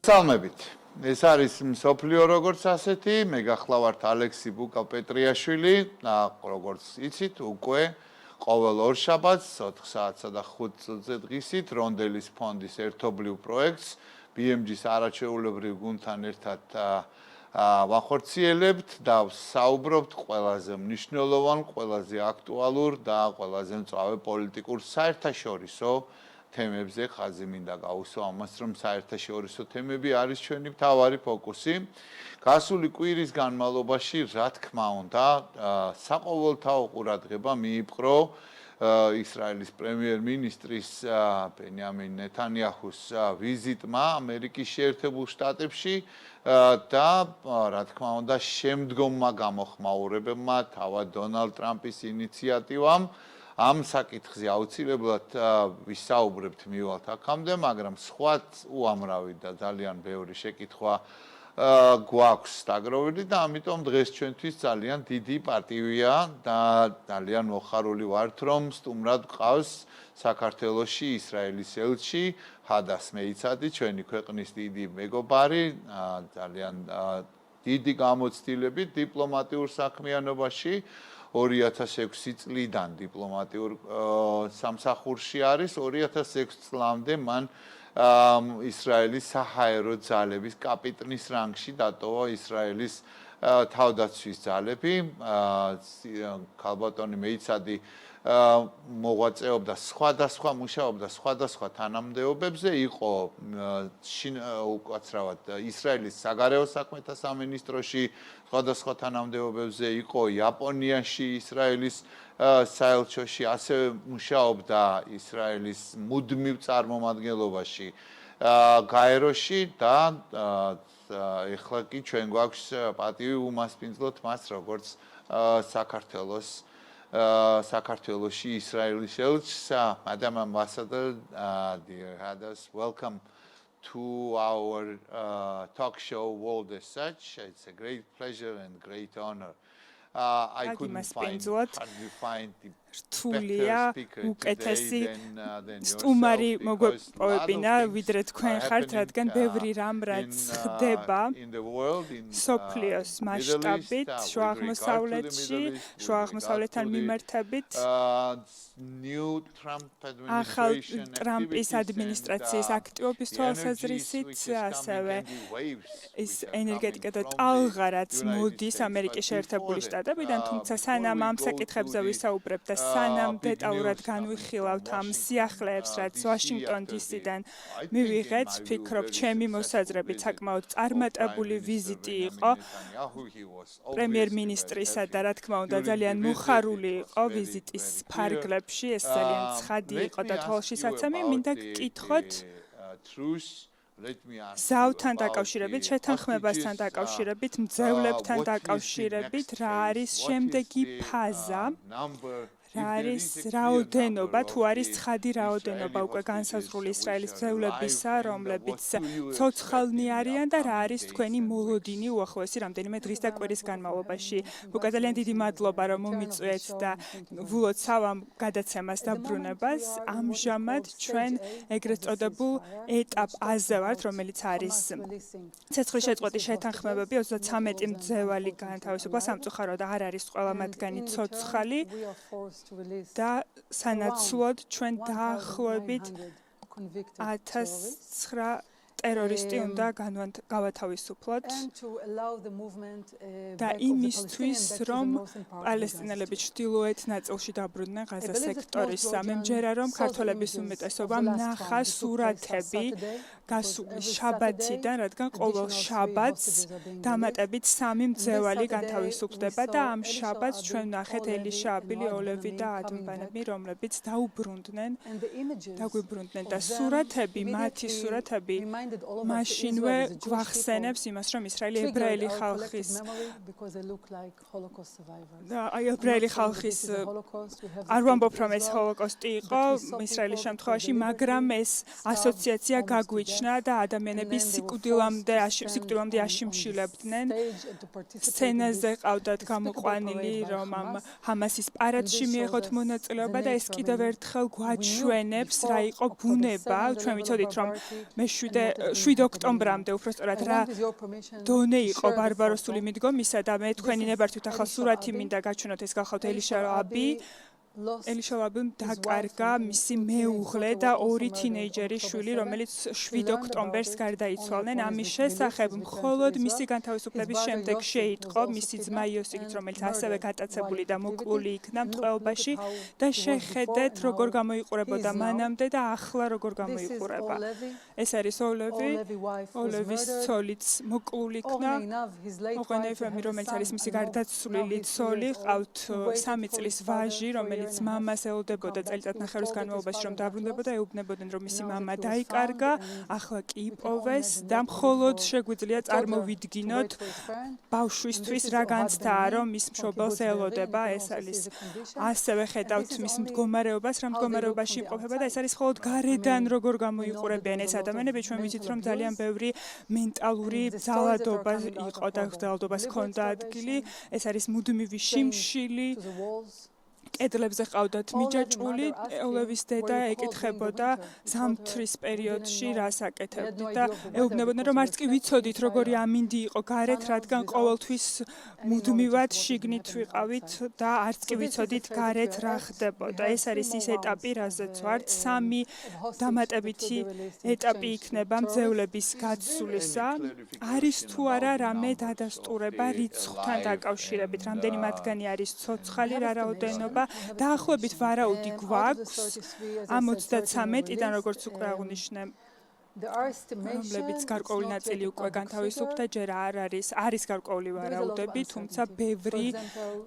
მოგესალმებით. ეს არის მსოფლიო როგორც ასეთი, მე გახლავართ ალექსი ბუკა-პეტრიაშვილი და როგორც იცით, უკვე ყოველ ორშაბათს 4 საათსა და 5 წუთზე დღისით რონდელის ფონდის ერთობლივ პროექტს BMG-ს არაჩვეულებრივ გუნდთან ერთად ვახორციელებთ და საუბრობთ ყველაზე მნიშვნელოვან, ყველაზე აქტუალურ და ყველაზე მწვავე პოლიტიკურ საერთაშორისო თემებზე ხაზი მინდა გავუსვა ამას, რომ საერთაშორისო თემები არის ჩვენი მთავარი ფოკუსი. გასული კვირის განმავლობაში, რა თქმა უნდა, საყოველთაო ყურადღება მიიპყრო ისრაელის პრემიერ-მინისტრის ბენიამინ ნეთანიაჰუს ვიზიტმა ამერიკის შეერთებულ შტატებში და რა თქმა უნდა, შემდგომმა გამოხმაურებებმა თავად დონალდ ტრამპის ინიციატივამ ამ საკითხზე აუცილებლად ვისაუბრებთ მივალთ აქამდე, მაგრამ სხვა უამრავი და ძალიან ბევრი შეკითხვა გვაქვს დაგროვილი და ამიტომ დღეს ჩვენთვის ძალიან დიდი პატივია და ძალიან მოხარული ვართ, რომ სტუმრად გყავს საქართველოში ისრაელის ელჩი ჰადას მეიცადი, ჩვენი ქვეყნის დიდი მეგობარი, ძალიან დიდი გამოცდილებით დიპლომატიურ საქმიანობაში 2006 წლიდან დიპლომატიურ სამსახურში არის 2006 წლამდე მან ისრაელის საჰაერო ძალების კაპიტნის რანგში დატოვა ისრაელის თავდაცვის ძალები ქალბატონი მეიცადი მოღვაწეობდა სხვადასხვა მუშაობდა სხვადასხვა თანამდებობებზე იყო უკაცრავად ისრაელის საგარეო საქმეთა სამინისტროში სხვადასხვა თანამდებობებზე იყო იაპონიაში ისრაელის საელჩოში ასევე მუშაობდა ისრაელის მუდმივ წარმომადგენლობაში გაეროში და ეხლა კი ჩვენ გვაქვს პატივი უმასპინძლოთ მას როგორც საქართველოში ისრაელის ელჩს Madam Ambassador dear Hadas welcome to our talk show World as Such. It's a great pleasure and great honor. I couldn't find the რთულია უკეთესი სტუმარი მოგვეპოვებინა ვიდრე თქვენ ხართ, რადგან ბევრი რამ რაც ხდება სოფლიოს მასშტაბით, შუა აღმოსავლეთში, შუა აღმოსავლეთთან მიმართებით ახალ ტრამპის ადმინისტრაციის აქტივობის თვალსაზრისით, ასევე ის ენერგეტიკა და ტალღა, რაც მოდის ამერიკის შეერთებული შტატებიდან, თუმცა სანამ ამ საკითხებზე ვისაუბრებთ და სანამ დეტალურად განვიხილავთ ამ სიახლეებს, რაც ვაშინგტონ DC-დან მივიღეთ, ვფიქრობ, ჩემი მოსაზრებით საკმაოდ წარმატებული ვიზიტი იყო პრემიერ-მინისტრისა და რა თქმა უნდა ძალიან მოხარული იყო ვიზიტის ფარგლებში, ეს ძალიან ცხადი იყო და თვალშისაცემი, მინდა გკითხოთ ზავთან დაკავშირებით, შეთანხმებასთან დაკავშირებით, მძევლებთან დაკავშირებით, რა არის შემდეგი ფაზა, რა არის რაოდენობა, თუ არის ცხადი რაოდენობა უკვე განსაზღვრული ისრაელის მძევლებისა, რომლებიც ცოცხალნი არიან და რა არის თქვენი მოლოდინი უახლოესი რამდენიმე დღის და კვირის განმავლობაში. უკვე ძალიან დიდი მადლობა, რომ მომიწვიეთ და ვლოცავ ამ გადაცემას დაბრუნებას. ამჟამად ჩვენ ეგრეთ წოდებულ ეტაპ A-ზე ვართ, რომელიც არის ცეცხლის შეწყვეტის შეთანხმებები 33 მძევალი განთავისუფლა სამწუხაროდ არ არის ყველა მათგანი ცოცხალი. და სანაცვლოდ ჩვენ დაახლოებით 1009 ტერორისტი უნდა გავათავისუფლოთ და იმისთვის, რომ პალესტინელები ჩრდილოეთ ნაწილში დაბრუნდნენ ღაზა სექტორის. მე მჯერა, რომ ქართველების უმეტესობამ ნახა სურათები გასული შაბათიდან, რადგან ყოველ შაბათს დამატებით 3 მძევალი განთავისუფლდება და ამ შაბათს ჩვენ ვნახეთ ელიშა აბილი, ოლევი და ადმბანები, რომლებიც დაგვიბრუნდნენ და სურათები, მათი სურათები მაშინვე გვახსენებს იმას, რომ ისრაელი ებრაელი ხალხის არ ვამბობ, რომ ეს ჰოლოკოსტი იყო ისრაელის შემთხვევაში, მაგრამ ეს ასოციაცია გაგვიჩნდა და ადამიანები სიკვდილამდე აშიმშილებდნენ. სცენაზე ყავდათ გამოყვანილი, რომ ამ ჰამასის პარადში მიეღოთ მონაწილეობა და ეს კიდევ ერთხელ გვაჩვენებს, რა იყო ბუნება. ჩვენ ვიცოდით, რომ მე-7 7 ოქტომბრამდე უბრალოდ რა დონე იყო ბარბაროსული მიდგომისა და მე თქვენი ნებართვით ახალ სურათი მინდა გაჩვენოთ ეს გახავთ ელიშა ლაბიმ დაკარგა მისი მეუღლე და 2 თინეიჯერი შვილი, რომელიც 7 ოქტომბერს გარდაიცვალნენ. ამის შესახებ მხოლოდ მისი განთავისუფლების შემდეგ შეიტყო მისი ძმა იოსიგიც, რომელიც ასევე გატაცებული და მოკლული იქნა მტყუებაში და შეხედეთ როგორ გამოიყურებოდა მანამდე და ახლა როგორ გამოიყურება. ეს არის ოლევის ცოლიც მოკლული იქნა. ოღონდ რომელიც არის მისი გარდაცვლილი ცოლი, ყავთ 3 წლის ვაჟი, რომელიც მამას ელოდებოდა წელიწადნახევრის განმავლობაში, რომ დაბრუნდებოდა, ეუბნებოდნენ, რომ მისი მამა დაიკარგა, ახლა კი იპოვეს და მხოლოდ შეგვიძლია წარმოვიდგინოთ ბავშვისთვის რა განცდაა, რომ მის მშობელს ელოდება. ეს არის ასევე ხედავთ მის მდგომარეობას, რა მდგომარეობაში იმყოფება და ეს არის მხოლოდ გარედან როგორ გამოიყურებიან ეს ადამიანები. ჩვენ ვიცით, რომ ძალიან ბევრი მენტალური ძალადობა იყო და ძალადობას ჰქონდა ადგილი. ეს არის მუდმივი შიმშილი. კედლებზე ყავდათ მიჯაჭვული, ოლევის დედა ეკითხებოდა ზამთრის პერიოდში რას აკეთებდით და ეუბნებოდნენ, რომ არც კი ვიცოდით, როგორი ამინდი იყო გარეთ, რადგან ყოველთვის მუდმივად შიგნით ვიყავით და არც კი ვიცოდით გარეთ რა ხდებოდა. ეს არის ის ეტაპი, რაზეც ვართ. 3 დამატებითი ეტაპი იქნება მძევლების გაცვლისა. არის თუ არა რამე დადასტურება რიცხვთან დაკავშირებით, რამდენი მათგანი არის ცოცხალი, რა რაოდენობა დაახლოებით ვარაუდი გვაქვს ამ 33-დან როგორც უკვე აღნიშნე რომლებიც გარკვეული ნაწილი უკვე განთავისუფლდა, ჯერ არ არის გარკვეული ვარაუდები, თუმცა ბევრი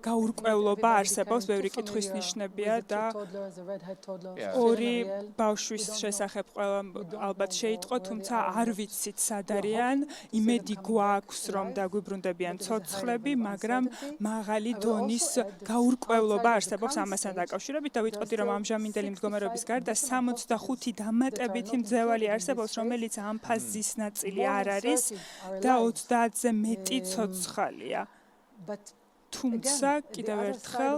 გაურკვევლობა არსებობს, ბევრი კითხვის ნიშნებია და 2 ბავშვის შესახებ ყველა ალბათ შეიტყო, თუმცა არ ვიცით სად არიან, იმედი გვაქვს, რომ დაგვიბრუნდებიან ცოცხლები, მაგრამ მაღალი დონის გაურკვევლობა არსებობს ამასთან დაკავშირებით და ვიტყოდი, რომ ამჟამინდელი მდგომარეობის გარდა 65 დამატებითი მძევალი არსებობს, რომელიც ამ ფაზის ნაწილი არ არის და 30-ზე მეტი ცოცხალია. თუმცა კიდევ ერთხელ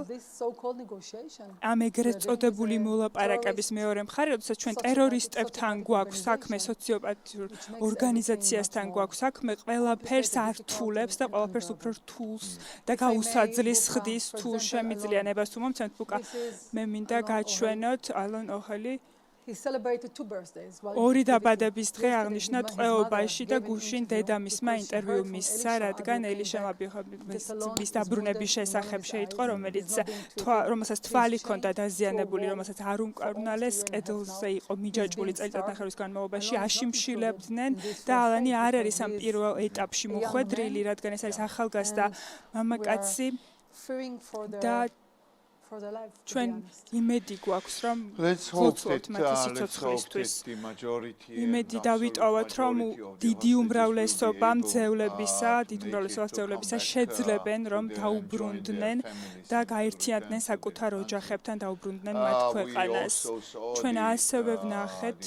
ამ ეგრეთ წოდებული მოლაპარაკების მეორე მხარე, როდესაც ჩვენ ტერორისტებთან გვაქვს საქმე, სოციოპათიურ ორგანიზაციასთან გვაქვს საქმე, ყველაფერს ართულებს და ყველაფერს უფრო რთულს და გაუსაძლის ხდის თუ შემიძლია ნებას თუ მომცემთ ბუკა. მე მინდა გაჩვენოთ ალან ოჰელი 2 დაბადების დღე აღნიშნა ტყვეობაში და გუშინ დედამისმა ინტერვიუ მისცა, რადგან ელიშა ლაბიმის დაბრუნების შესახებ შეიტყო, რომელსაც თვალი ჰქონდა დაზიანებული, რომელსაც არ უმკარუნალეს, კედლზე იყო მიჯაჭვული წელიწადნახევრის განმავლობაში, აშიმშილებდნენ და ალანი არ არის ამ პირველ ეტაპში მოხვედრილი, რადგან ეს არის ახალგაზრდა მამაკაცი და ჩვენ იმედი გვაქვს, რომ ვცდილობთ მათი სიცოცხლისთვის. იმედი დავიტოვოთ, რომ დიდი უმრავლესობა მძევლებისა შეძლებენ, რომ დაუბრუნდნენ და გაერთიანდნენ საკუთარ ოჯახებთან, დაუბრუნდნენ მათ ქვეყანას. ჩვენ ასევე ვნახეთ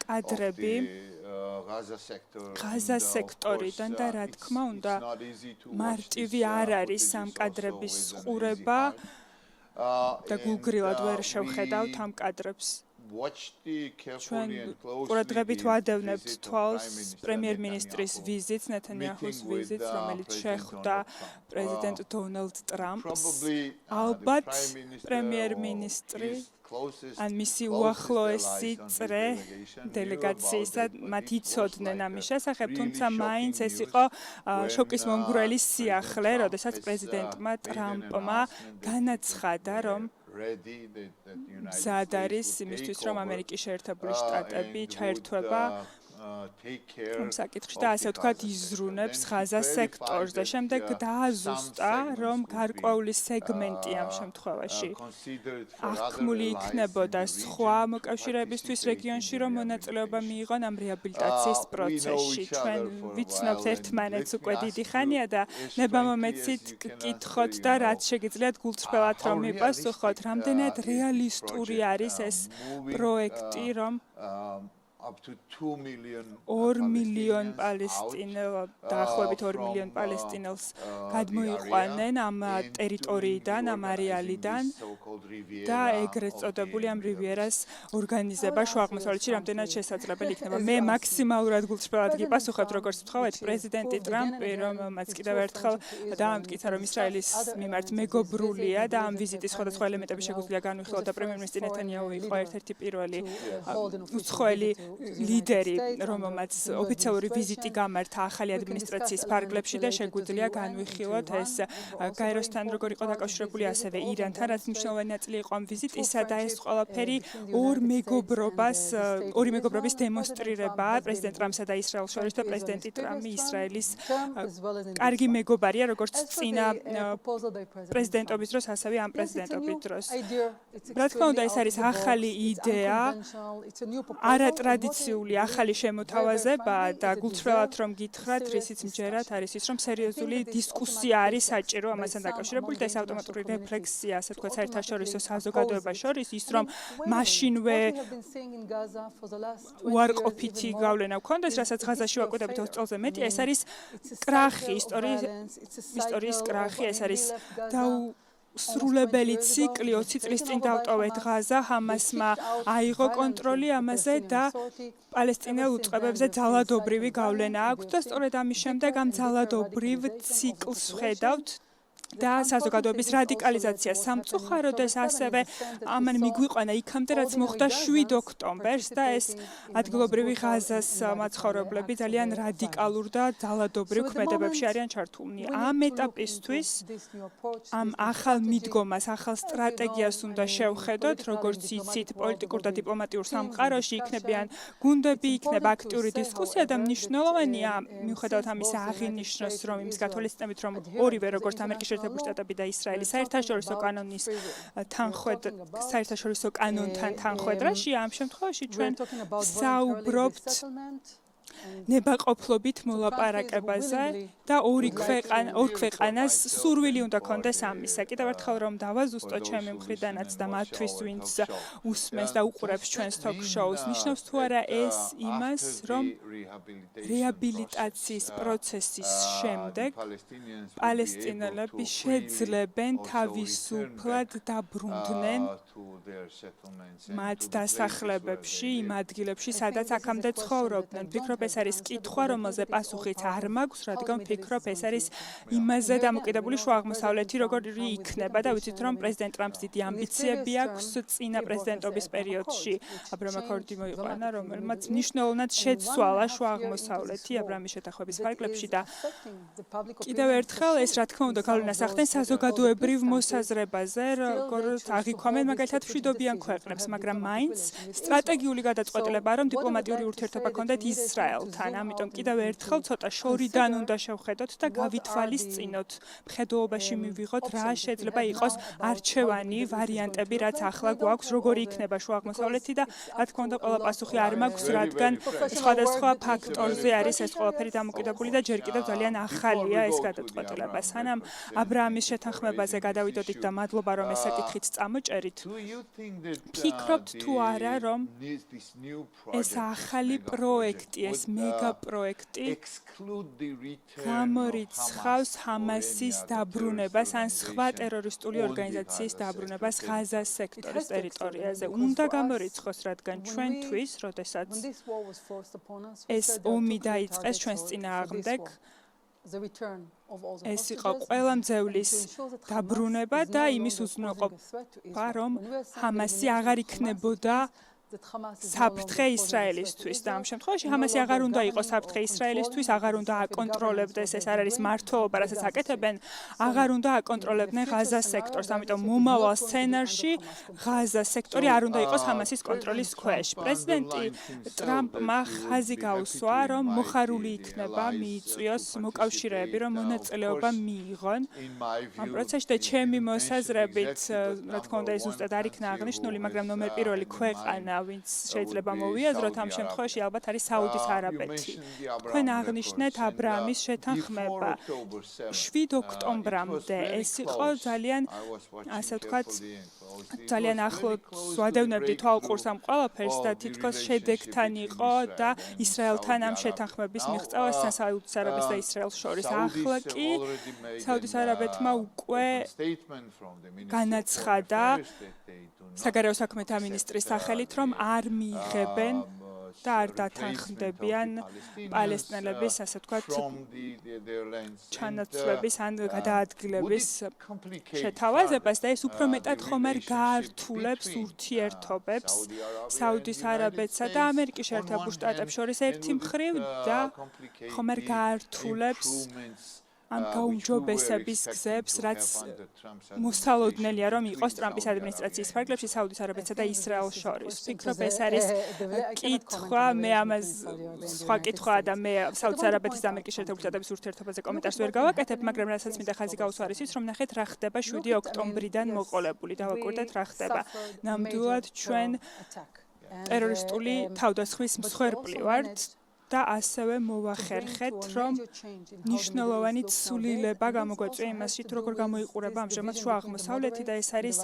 კადრები ღაზა სექტორიდან და რა თქმა უნდა მარტივი არ არის ამ კადრების ყურება და გულგრილად ვერ შევხედავთ ამ კადრებს. ჩვენ ყურადღებით ვადევნებთ თვალს პრემიერ-მინისტრის ვიზიტს, ნეთანიაჰუს ვიზიტს, რომელიც შეხვდა პრეზიდენტ დონალდ ტრამპს. ალბათ პრემიერ-მინისტრი ან მისი უახლოესი წრე დელეგაციისა მათ იცოდნენ ამის შესახებ, თუმცა მაინც ეს იყო შოკის მომგვრელი სიახლე, როდესაც პრეზიდენტმა ტრამპმა განაცხადა, რომ მზად არის იმისთვის, რომ ამერიკის შეერთებული შტატები ჩაერთვება საკითხში და ასე ვთქვათ იზრუნებს ღაზა სექტორს და შემდეგ დააზუსტა, რომ გარკვეული სეგმენტი ამ შემთხვევაში აღქმული იქნებოდა სხვა მოკავშირეებისთვის რეგიონში, რომ მონაწილეობა მიიღონ ამ რეაბილიტაციის პროცესში. ჩვენ ვიცნობთ ერთმანეთს უკვე დიდი ხანია და ნებამომეცით გკითხოთ და რაც შეგიძლიათ გულწრფელად რომ მიპასუხოთ, რამდენად რეალისტური არის ეს პროექტი, რომ up to 2 million 2 მილიონ დაახლოებით 2 მილიონ პალესტინელს გადმოიყვანენ ამ ტერიტორიიდან, ამ არეალიდან და ეგრეთ წოდებული ამ რივიერას ორგანიზება შუაღმოსავლეთში რამდენად შესაძლებელი იქნება. მე მაქსიმალურად გულწრფელად გიპასუხებთ, როგორც ვთხოვეთ, პრეზიდენტი ტრამპი, რომელმაც კიდევ ერთხელ დაამტკიცა, რომ ისრაელის მიმართ მეგობრულია და ამ ვიზიტის სხვადასხვა ელემენტები შეგვიძლია განვიხილოთ და პრემიერ-მინისტრი ნეთანიაჰუ იყო ერთ-ერთი პირველი უცხოელი ლიდერი, რომელმაც ოფიციალური ვიზიტი გამართა ახალი ადმინისტრაციის ფარგლებში და შეგვიძლია განვიხილოთ ეს გაეროსთან როგორ იყო დაკავშირებული, ასევე ირანთან, რაც მნიშვნელოვანი ნაწილი იყო ამ ვიზიტისა და ეს ყველაფერი ორი მეგობრობის დემონსტრირებაა პრეზიდენტ ტრამპსა და ისრაელს შორის და პრეზიდენტი ტრამპი ისრაელის კარგი მეგობარია, როგორც წინა პრეზიდენტობის დროს, ასევე ამ პრეზიდენტობის დროს. რა თქმა უნდა, ეს არის ახალი იდეა, არატრადიციული ახალი შემოთავაზება და გულწრფელად რომ გითხრათ, რისიც მჯერად არის ის, რომ სერიოზული დისკუსია არის საჭირო ამასთან დაკავშირებული და ეს ავტომატური რეფლექსია, ასე ვთქვათ, საერთაშორისო საზოგადოებას შორის ის, რომ მაშინვე უარყოფითი გავლენა გქონდეს, რასაც ღაზაში ვაკვირდებით 20 წელზე მეტი, ეს არის კრახი, ისტორიის კრახი, ეს არის სრულებელი ციკლი 20 წლის წინ დავტოვეთ ღაზა, ჰამასმა აიღო კონტროლი ამაზე და პალესტინელ უწყებებზე ძალადობრივი გავლენა აქვს და სწორედ ამის შემდეგ ამ ძალადობრივ ციკლს ვხედავთ და საზოგადოების რადიკალიზაცია სამწუხაროდ ეს ასევე ამან მიგვიყვანა იქამდე, რაც მოხდა 7 ოქტომბერს და ეს ადგილობრივი ღაზას მაცხოვრებლები ძალიან რადიკალურ და ძალადობრივ ქმედებებში არიან ჩართულნი. ამ ეტაპისთვის ამ ახალ მიდგომას, ახალ სტრატეგიას უნდა შევხედოთ, როგორც იცით, პოლიტიკურ და დიპლომატიურ სამყაროში იქნებიან გუნდები, იქნება აქტიური დისკუსია და მნიშვნელოვანია, მიუხედავად ამისა, აღინიშნოს, რომ იმის გათვალისწინებით, რომ ორივე როგორც ამერიკის შეერთებული შტატები და ისრაელი საერთაშორისო კანონთან თანხვედრაში, ამ შემთხვევაში ჩვენ საუბრობთ ნებაყოფლობით მოლაპარაკებაზე და ორ ქვეყანას სურვილი უნდა კონდეს ამისა. კიდევ ერთხელ რომ დავაზუსტოთ ჩემი მხრიდანაც და მათთვის, ვინც უსმენს და უყურებს ჩვენს თოქ-შოუს, ნიშნავს თუ არა ეს იმას, რომ რეაბილიტაციის პროცესის შემდეგ პალესტინელები შეძლებენ თავისუფლად დაბრუნდნენ მათ დასახლებებში, იმ ადგილებში, სადაც აქამდე ცხოვრობდნენ. ვფიქრობ, ეს არის კითხვა, რომელზე პასუხიც არ მაქვს, რადგან ვფიქრობ, ეს არის იმაზე დამოკიდებული შუა აღმოსავლეთი როგორი იქნება და ვიცით, რომ პრეზიდენტ ტრამპს დიდი ამბიციები აქვს წინა პრეზიდენტობის პერიოდში. აბრაამ აკორდი მოიყვანა, რომელმაც მნიშვნელოვნად შეცვალა შუა აღმოსავლეთი აბრაამის შეთანხმების ფარგლებში და კიდევ ერთხელ ეს რა თქმა უნდა გავლენას ახდენს საზოგადოებრივ მოსაზრებაზე, როგორც აღიქვამენ მაგალითად მშვიდობიან ქვეყნებს, მაგრამ მაინც სტრატეგიული გადაწყვეტილებაა, რომ დიპლომატიური ურთიერთობა ჰქონდეთ ისრაელთან. ამიტომ კიდევ ერთხელ ცოტა შორიდან უნდა შევხედოთ და გავითვალისწინოთ, მხედველობაში მივიღოთ, რა შეიძლება იყოს არჩევანი ვარიანტები, რაც ახლა გვაქვს, როგორი იქნება შუა აღმოსავლეთი და რა თქმა უნდა ყველა პასუხი არ მაქვს, რადგან სხვადასხვა ფაქტორზე არის ეს ყველაფერი დამოკიდებული და ჯერ კიდევ ძალიან ახალია ეს გადაწყვეტილება. სანამ აბრაამის შეთანხმებაზე გადავიდოდით და მადლობა რომ ეს საკითხით წამოჭერით. ფიქრობთ თუ არა, რომ ეს ახალი პროექტი, ეს მეგა პროექტი გამორიცხავს ჰამასის დაბრუნებას ან სხვა ტერორისტული ორგანიზაციის დაბრუნებას ღაზას სექტორის ტერიტორიაზე. უნდა გამორიცხოს, რადგან ჩვენთვის, როდესაც ეს ომი დაიწყეს ჩვენს წინააღმდეგ, ეს იყო ყველა მძევლის დაბრუნება და იმის უზრუნველყოფა, რომ ჰამასი აღარ იქნებოდა საფრთხე ისრაელისთვის და ამ შემთხვევაში ჰამასი აღარ უნდა იყოს საფრთხე ისრაელისთვის, აღარ უნდა აკონტროლებდეს, ეს არ არის მართლობა, რასაც აკეთებენ, აღარ უნდა აკონტროლებდნენ ღაზას სექტორს. ამიტომ მომავალ სცენარში ღაზას სექტორი არ უნდა იყოს ჰამასის კონტროლის ქვეშ. პრეზიდენტი ტრამპმა ხაზი გაუსვა, რომ მოხარული იქნება მიიწვიოს მოკავშირეები, რომ მონაწილეობა მიიღონ ამ პროცესში და ჩემი მოსაზრებით, რა თქმა უნდა, ეს ზუსტად არ იქნა აღნიშნული, მაგრამ ნომერ პირველი ქვეყანა ვინც შეიძლება მოვიაზროთ ამ შემთხვევაში ალბათ არის საუდის არაბეთი. თქვენ აღნიშნეთ აბრაამის შეთანხმება 7 ოქტომბრამდე ეს იყო ძალიან ასე ვთქვათ ძალიან ახლო ვადევნებდი თვალყურს ამ ყველაფერს და თითქოს შედეგთან იყო და ისრაელთან ამ შეთანხმების მიღწევასთან საუდის არაბეთს და ისრაელს შორის. ახლა კი საუდის არაბეთმა უკვე განაცხადა საგარეო საქმეთა მინისტრის სახელით, რომ არ მიიღებენ და არ დათანხმდებიან პალესტინელების, ასე ვთქვათ, ჩანაცვლების ან გადაადგილების შეთავაზებას და ეს უფრო მეტად ხომ არ გაართულებს ურთიერთობებს საუდის არაბეთსა და ამერიკის შეერთებულ შტატებს შორის ერთი მხრივ და ხომ არ გაართულებს ამ გაუმჯობესების გზებს, რაც მოსალოდნელია, რომ იყოს ტრამპის ადმინისტრაციის ფარგლებში საუდის არაბეთსა და ისრაელს შორის. ვფიქრობ, ეს არის კითხვა, მე ამას სხვა კითხვაა და მე საუდის არაბეთის და ამერიკის შეერთებული შტატების ურთიერთობაზე კომენტარს ვერ გავაკეთებ, მაგრამ რასაც მინდა ხაზი გაუსვა არის ის, რომ ნახეთ რა ხდება 7 ოქტომბრიდან მოყოლებული. დავაკვირდეთ რა ხდება. ნამდვილად ჩვენ ტერორისტული თავდასხმის მსხვერპლი ვართ. და ასევე მოვახერხეთ, რომ ნიშნულოვანი ცვლილება გამოგვეწვია იმაში, თუ როგორ გამოიყურება ამჟამად შუა აღმოსავლეთი და ეს არის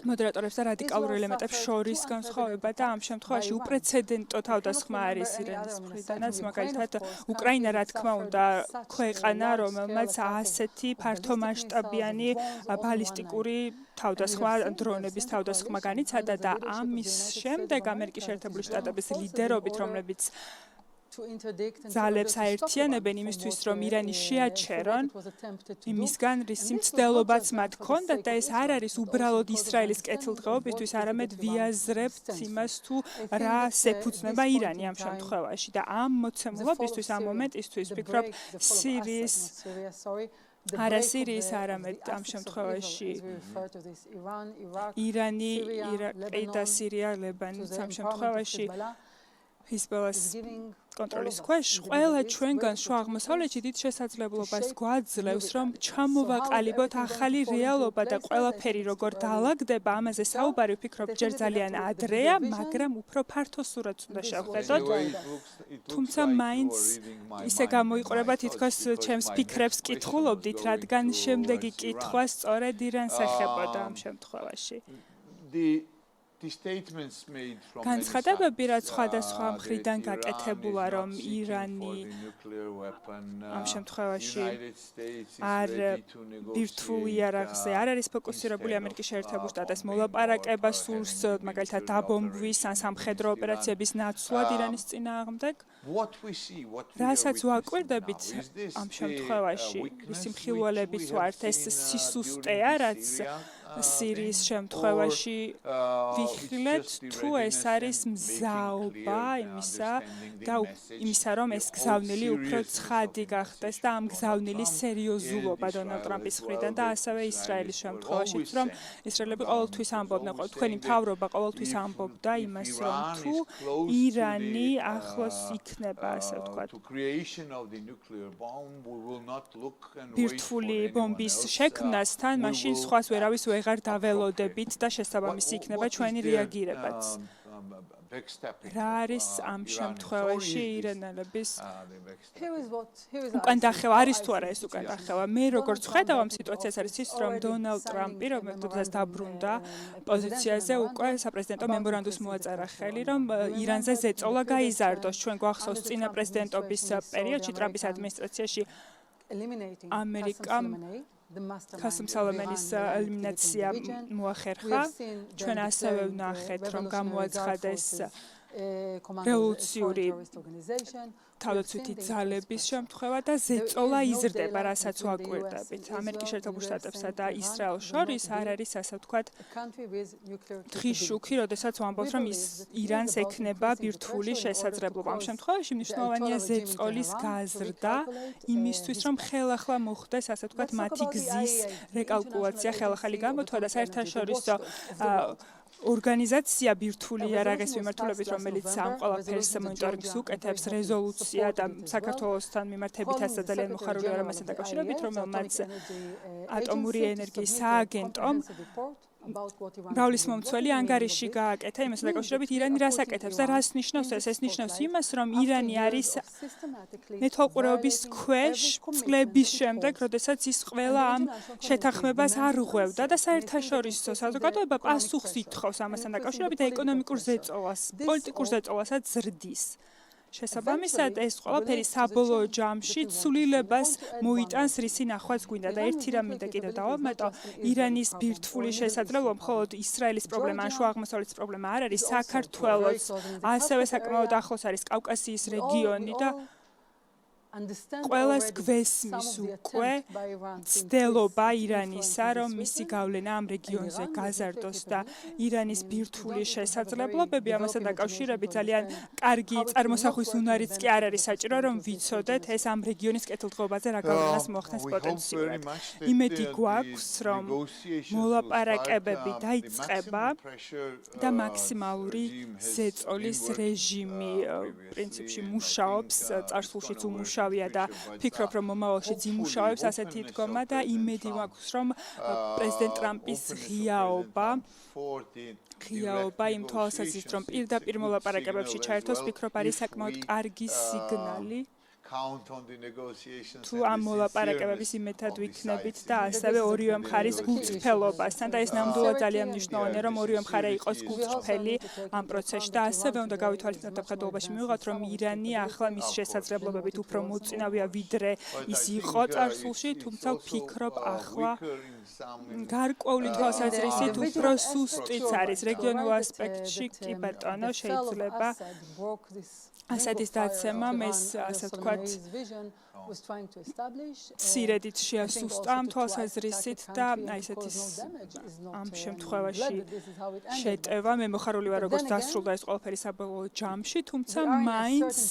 მოდერატორებს და რადიკალურ ელემენტებს შორის განსხვავება და ამ შემთხვევაში უპრეცედენტო თავდასხმა არის ირანის მხრიდანაც, მაგალითად უკრაინა რა თქმა უნდა ქვეყანა, რომელმაც ასეთი ფართომასშტაბიანი ბალისტიკური თავდასხმა, დრონების თავდასხმა განიცადა და ამის შემდეგ ამერიკის შეერთებული შტატების ლიდერობით, რომლებიც ძალებს აერთიანებენ იმისთვის, რომ ირანი შეაჩერონ, იმისგან რისი მცდელობაც მათ ჰქონდათ და ეს არ არის უბრალოდ ისრაელის კეთილდღეობისთვის, არამედ ვიაზრებთ იმას, თუ რა ეფუძნება ირანი ამ შემთხვევაში და ამ მოცემულობისთვის, ამ მომენტისთვის ვფიქრობ, სირიის არა სირიის, არამედ ამ შემთხვევაში ირანი, ირაკი და სირია, ლებანი ამ შემთხვევაში ჰიზბოლას კონტროლის ქვეშ ყველა ჩვენგან შუა აღმოსავლეთში დიდ შესაძლებლობას გვაძლევს, რომ ჩამოვაყალიბოთ ახალი რეალობა და ყველაფერი როგორ დაალაგდება, ამაზე საუბარი ვფიქრობ ჯერ ძალიან ადრეა, მაგრამ უფრო ფართო სურათს უნდა შევხედოთ. თუმცა მაინც ისე გამოიყურება თითქოს ჩემს ფიქრებს კითხულობდით, რადგან შემდეგი კითხვა სწორედ ირანს ეხებოდა ამ შემთხვევაში. განცხადებები, რაც სხვადასხვა მხრიდან გაკეთებულა, რომ ირანი ამ შემთხვევაში არ ბირთვულ იარაღზე არ არის ფოკუსირებული ამერიკის შეერთებულ შტატებს მოლაპარაკება სურს, მაგალითად დაბომბვის ან სამხედრო ოპერაციების ნაცვლად ირანის წინააღმდეგ. რასაც ვაკვირდებით ამ შემთხვევაში, ისი მხილველებიც ვართ, ეს სისუსტეა, რაც სირიის შემთხვევაში ვიხილეთ, თუ ეს არის მზაობა იმისა, რომ ეს გზავნილი უფრო ცხადი გახდეს და ამ გზავნილის სერიოზულობა დონალდ ტრამპის მხრიდან და ასევე ისრაელის შემთხვევაშიც, რომ ისრაელები ყოველთვის ამბობდნენ, თქვენი მთავრობა ყოველთვის ამბობდა იმას, რომ თუ ირანი ახლოს იქნება, ასე ვთქვათ, ბირთვული ბომბის შექმნასთან, მაშინ სხვას ვერავის ვეღარ დაველოდებით და შესაბამისი იქნება ჩვენი რეაგირებაც. რა არის ამ შემთხვევაში ირანელების უკან დახევა არის თუ არა ეს უკან დახევა? მე როგორც ხედავ ამ სიტუაციას არის ის, რომ დონალდ ტრამპი, რომელსაც დაბრუნდა პოზიციაზე, უკვე საპრეზიდენტო მემორანდუმს მოაწერა ხელი, რომ ირანზე ზეწოლა გაიზარდოს. ჩვენ გვახსოვს წინა პრეზიდენტობის პერიოდში ტრამპის ადმინისტრაციაში ამერიკამ ქასიმ სალამანის ელიმინაცია მოახერხა. ჩვენ ასევე ვნახეთ, რომ გამოაცხადეს რევოლუციური თავდაცვითი ძალების შემთხვევა და ზეწოლა იზრდება, რასაც ვაკვირდებით. ამერიკის შეერთებულ შტატებსა და ისრაელს შორის არ არის, ასე ვთქვათ, თხიშუქი, როდესაც ვამბობთ, რომ ირანს ექნება ბირთვული შესაძლებლობა. ამ შემთხვევაში მნიშვნელოვანია ზეწოლის გაზრდა იმისთვის, რომ ხელახლა მოხდეს, ასე ვთქვათ, მათი გზის რეკალკულაცია, ხელახალი გამოთვლა და საერთაშორისო ორგანიზაცია ბირთვული იარაღის მიმართულებით, რომელიც ამ ყველაფერს მონიტორინგს უკეთებს, რეზოლუცია და საქართველოსთან მიმართებითაც და ძალიან მოხარული არ ამასთან დაკავშირებით, რომელმაც ატომური ენერგიის სააგენტომ მრავლისმომცველი ანგარიში გააკეთა იმასთან დაკავშირებით ირანი რას აკეთებს და რას ნიშნავს ეს ნიშნავს იმას რომ ირანი არის მეთვალყურეობის ქვეშ წლების შემდეგ როდესაც ის ყველა ამ შეთანხმებას არ ღვევდა და საერთაშორისო საზოგადოება პასუხს ითხოვს ამასთან დაკავშირებით და ეკონომიკურ ზეწოლას პოლიტიკურ ზეწოლასაც ზრდის შესაბამისად ეს ყველაფერი საბოლოო ჯამში ცვლილებას მოიტანს რისი ნახვაც გვინდა და ერთი რამ მინდა კიდევ დავამატო ირანის ბირთვული შესაძლებლობა მხოლოდ ისრაელის პრობლემა ან შუა აღმოსავლეთის პრობლემა არ არის საქართველოს ასევე საკმაოდ ახლოს არის კავკასიის რეგიონი და ყველას გვესმის უკვე ცდილობა ირანისა რომ მისი გავლენა ამ რეგიონზე გაზარდოს და ირანის ბირთვული შესაძლებლობები ამასთან დაკავშირებით ძალიან კარგი წარმოსახვის უნარიც კი არ არის საჭირო რომ ვიცოდეთ ეს ამ რეგიონის კეთილდღეობაზე რა გავლენას მოახდენს პოტენციურად იმედი გვაქვს რომ მოლაპარაკებები დაიწყება და მაქსიმალური ზეწოლის რეჟიმი პრინციპში მუშაობს წარსულშიც უმუშავია და ფიქრობ რომ მომავალშიც იმუშავებს ასეთი დგომა და იმედი მაქვს რომ პრეზიდენტ ტრამპის ღიაობა იმ თვალსაზრისით რომ პირდაპირ მოლაპარაკებებში ჩაერთოს ფიქრობ არის საკმაოდ კარგი სიგნალი თუ ამ მოლაპარაკებების იმედად ვიქნებით და ასევე ორივე მხარის გულწრფელობასთან და ეს ნამდვილად ძალიან მნიშვნელოვანია რომ ორივე მხარე იყოს გულწრფელი ამ პროცესში და ასევე უნდა გავითვალისწინოთ შეხედულობაში მივიღოთ რომ ირანი ახლა მის შესაძლებლობებით უფრო მოწინავია ვიდრე ის იყო წარსულში თუმცა ვფიქრობ ახლა გარკვეული თვალსაზრისით უფრო სუსტიც არის რეგიონულ ასპექტში კი ბატონო შეიძლება ასეთის დაცემა ეს ასე ვთქვათ ცირედით შეასუსტა ამ თვალსაზრისით და აი ესეთი ამ შემთხვევაში შეტევა მე მოხარული ვარ როგორც დასრულდა ეს ყველაფერი საბოლოო ჯამში თუმცა მაინც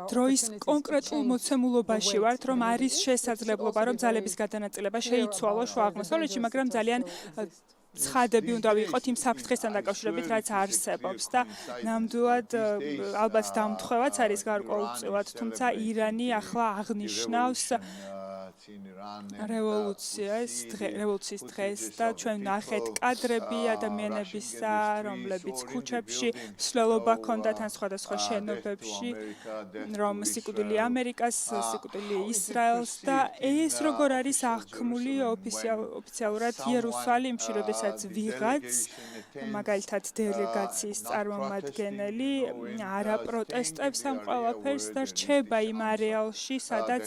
დროის კონკრეტულ მოცემულობაში ვართ რომ არის შესაძლებლობა რომ ძალების გადანაწილება შეიცვალოს შუა აღმოსავლეთში მაგრამ ძალიან ცხადები უნდა ვიყოთ იმ საფრთხესთან დაკავშირებით რაც არსებობს და ნამდვილად ალბათ დამთხევაც არის გარკვეულწილად თუმცა ირანი ახლა აღნიშნავს რევოლუციის დღეს და ჩვენ ნახეთ კადრები ადამიანებისა რომლებიც ქუჩებში მსვლელობა ჰქონდათ ან სხვადასხვა შენობებში რომ სიკვდილი ამერიკას სიკვდილი ისრაელს და ეს როგორ არის აღქმული ოფიციალურად იერუსალიმში როდესაც ვიღაც მაგალითად დელეგაციის წარმომადგენელი არ აპროტესტებს ამ ყველაფერს და რჩება იმ არეალში სადაც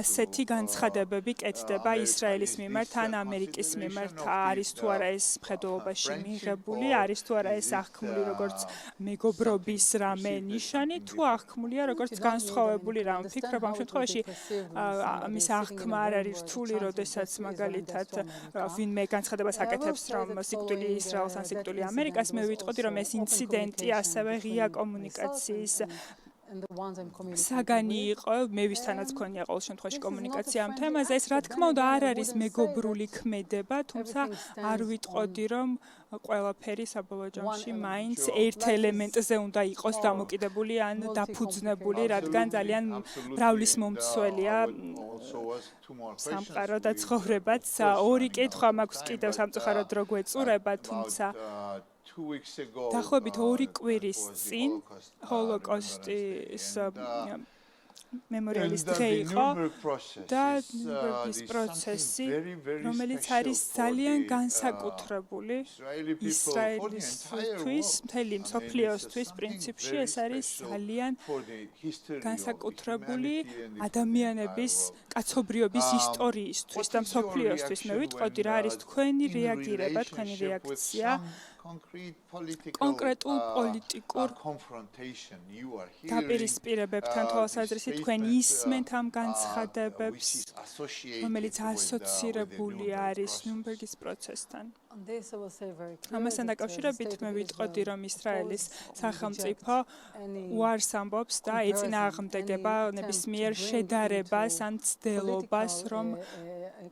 ასეთი განცხადებები კეთდება ისრაელის მიმართ ან ამერიკის მიმართ არის თუ არა ეს მხედველობაში მიღებული არის თუ არა ეს აღქმული როგორც მეგობრობის რამე ნიშანი თუ აღქმულია როგორც განსხვავებული რამე ვფიქრობ ამ შემთხვევაში ამის აღქმა არ არის რთული როდესაც მაგალითად ვინმე განცხადებას აკეთებს რომ სიკვდილი ისრაელს ან სიკვდილი ამერიკას მე ვიტყოდი რომ ეს ინციდენტი ასევე ღია კომუნიკაციის საგანი იყო მე ვისთანაც მქონია ყოველ შემთხვევაში კომუნიკაცია ამ თემაზე ეს რა თქმა უნდა არ არის მეგობრული ქმედება თუმცა არ ვიტყოდი რომ ყველაფერი საბოლოო ჯამში მაინც ერთ ელემენტზე უნდა იყოს დამოკიდებული ან დაფუძნებული რადგან ძალიან მრავლისმომცველია სამყარო და ცხოვრებაც ორი კითხვა მაქვს კიდევ სამწუხაროდ რო გვეწურება თუმცა დაახლოებით 2 კვირის წინ ჰოლოკოსტის მემორიალის დღე იყო და ნიურნბერგის პროცესი რომელიც არის ძალიან განსაკუთრებული ისრაელისთვის მთელი მსოფლიოსთვის პრინციპში ეს არის ძალიან განსაკუთრებული ადამიანების კაცობრიობის ისტორიისთვის და მსოფლიოსთვის მე ვიტყოდი რა არის თქვენი რეაგირება თქვენი რეაქცია კონკრეტულ პოლიტიკურ დაპირისპირებებთან თვალსაზრისით თქვენ ისმენთ ამ განცხადებებს რომელიც ასოცირებული არის ნიურნბერგის პროცესთან ამასთან დაკავშირებით მე ვიტყოდი რომ ისრაელის სახელმწიფო უარს ამბობს და ეწინააღმდეგება ნებისმიერ შედარებას ან ცდილობას რომ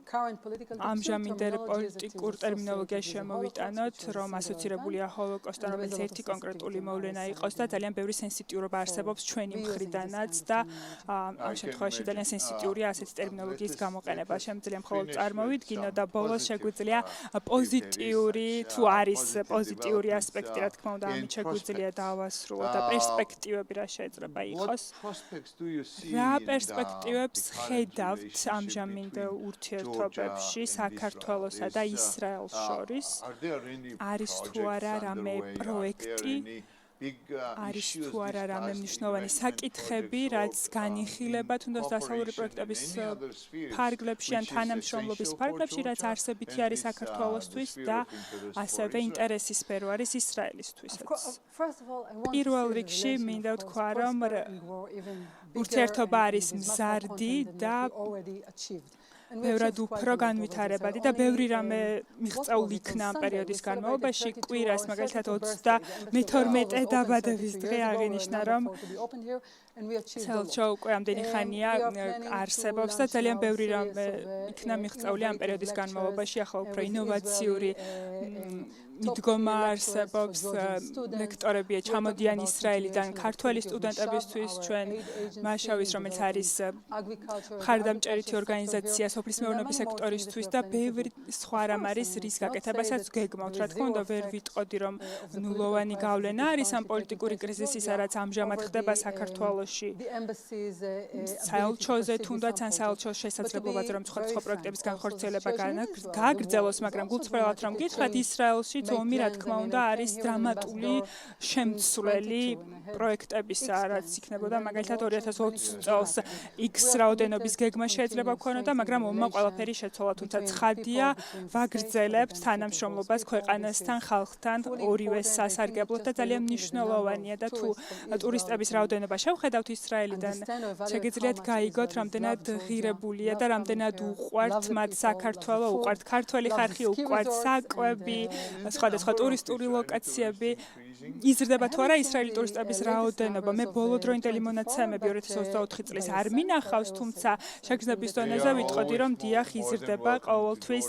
ამჟამინდელ პოლიტიკურ ტერმინოლოგიაში შემოვიტანოთ, რომ ასოცირებულია ჰოლოკოსტთან, რომელიც ერთი კონკრეტული მოვლენა იყოს და ძალიან ბევრი სენსიტიურობა არსებობს ჩვენი მხრიდანაც და ამ შემთხვევაში ძალიან სენსიტიურია ასეთი ტერმინოლოგიის გამოყენება. შემიძლია მხოლოდ წარმოვიდგინო და ბოლოს შეგვიძლია პოზიტიური, თუ არის პოზიტიური ასპექტი, რა თქმა უნდა, ამით შეგვიძლია დავასრულოთ და პერსპექტივები რა შეიძლება იყოს. რა პერსპექტივებს ხედავთ ამჟამინდელ ურთიერთობებში საქართველოსა და ისრაელს შორის? არის თუ არა რამე პროექტი? არის თუ არა რამე მნიშვნელოვანი საკითხები, რაც განიხილება თუნდაც დასავლური პროექტების ფარგლებში ან თანამშრომლობის ფარგლებში, რაც არსებითი არის საქართველოსთვის და ასევე ინტერესის სფერო არის ისრაელისთვისაც. პირველ რიგში მინდა ვთქვა, რომ ურთიერთობა არის მზარდი და ბევრად უფრო განვითარებადი და ბევრი რამე მიღწეულ იქნა ამ პერიოდის განმავლობაში. კვირას მაგალითად 32 დაბადების დღე აღინიშნა, რომ სელჩო უკვე ამდენი ხანია არსებობს და ძალიან ბევრი რამე იქნა მიღწეული ამ პერიოდის განმავლობაში. ახლა უფრო ინოვაციური მიდგომა არსებობს, ლექტორებია ჩამოდიან ისრაელიდან ქართველი სტუდენტებისთვის, ჩვენ მაშავის, რომელიც არის მხარდამჭერითი ორგანიზაცია სოფლის მეურნეობის სექტორისთვის და ბევრი სხვა რამ არის, რის გაკეთებასაც გეგმავთ. რა თქმა უნდა, ვერ ვიტყოდი, რომ ნულოვანი გავლენა არის ამ პოლიტიკური კრიზისისა, რაც ამჟამად ხდება საქართველოში. საელჩოზე თუნდაც ან საელჩოს შესაძლებლობაზე, რომ სხვა პროექტების განხორციელება გააგრძელოს, მაგრამ გულწრფელად რომ გითხრათ, ისრაელში ომი, რა თქმა უნდა, არის დრამატული შემცვლელი პროექტებისა, რაც იქნებოდა მაგალითად 2020 წელს X რაოდენობის გეგმა შეიძლება გქონოდა, მაგრამ ომმა ყველაფერი შეცვალა, თუმცა ცხადია, ვაგრძელებთ თანამშრომლობას ქვეყანასთან, ხალხთან, ორივე სასარგებლოდ და ძალიან მნიშვნელოვანია და თუ ტურისტების რაოდენობა შევხედავთ ისრაელიდან, შეგიძლიათ გაიგოთ, რამდენად ღირებულია და რამდენად უყვართ მათ საქართველო, უყვართ ქართველი ხალხი, უყვართ საკვები, სხვადასხვა ტურისტული ლოკაციები. იზრდება თუ არა ისრაელი ტურისტების რაოდენობა? მე ბოლოდროინდელი მონაცემები 2024 წლის არ მინახავს, თუმცა შეგრძნების დონეზე ვიტყოდი, რომ დიახ, იზრდება ყოველთვის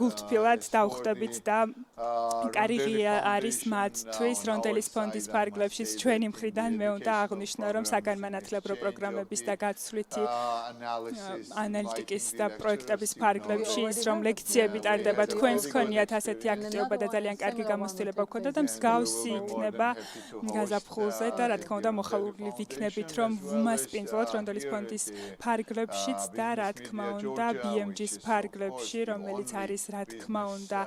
გულთბილად დავხვდებით და კარგი არის მათთვის რონდელის ფონდის ფარგლებშიც ჩვენი მხრიდან მე უნდა აღვნიშნო, რომ საგანმანათლებლო პროგრამების და გაცვლითი ანალიტიკის და პროექტების ფარგლებში ის, რომ ლექციები ტარდება, თქვენს ქონიათ ასეთი აქტივობა და ძალიან კარგი გამოცდილება გქონდა და მსგავსი იქნება გაზაფხულზე და რა თქმა უნდა მოხალული ვიქნებით, რომ ვუმასპინძლოთ რონდელის ფონდის ფარგლებშიც და რა თქმა უნდა BMG-ის ფარგლებში, რომელიც არის რა თქმა უნდა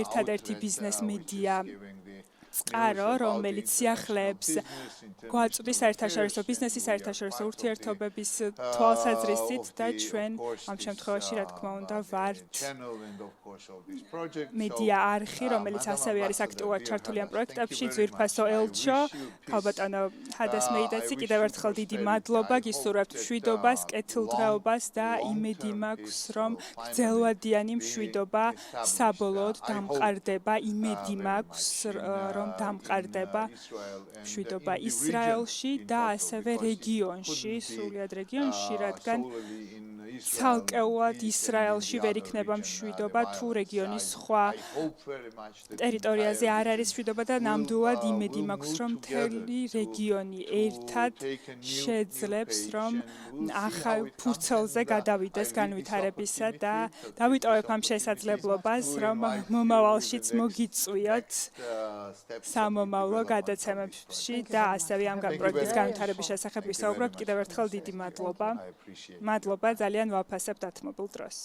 ერთადერთი ბიზნეს მედია წყარო, რომელიც სიახლეებს გვაწვდის საერთაშორისო ბიზნესის, საერთაშორისო ურთიერთობების თვალსაზრისით და ჩვენ ამ შემთხვევაში, რა თქმა უნდა, ვართ მედია არხი, რომელიც ასევე არის აქტიურად ჩართული ამ პროექტებში, ძვირფასო ელჩო, ქალბატონო ჰადას მეიდაცი, კიდევ ერთხელ დიდი მადლობა, გისურვებთ მშვიდობას, კეთილდღეობას და იმედი მაქვს, რომ გრძელვადიანი მშვიდობა საბოლოოდ დამყარდება, იმედი მაქვს, რომ დამყარდება მშვიდობა ისრაელში და ასევე რეგიონში, სრულად რეგიონში, რადგან ცალკეულად ისრაელში ვერ იქნება მშვიდობა, თუ რეგიონის სხვა ტერიტორიაზე არ არის მშვიდობა და ნამდვილად იმედი მაქვს, რომ მთელი რეგიონი ერთად შეძლებს, რომ ახალ ფურცელზე გადავიდეს განვითარებისა და დავიტოვებ ამ შესაძლებლობას, რომ მომავალშიც მოგიწვიოთ სამომავლო გადაცემებში და ასევე ამ პროექტის განვითარების შესახებ ვისაუბრებთ. კიდევ ერთხელ დიდი მადლობა. მადლობა, ძალიან ვაფასებთ ათმობილ დროს.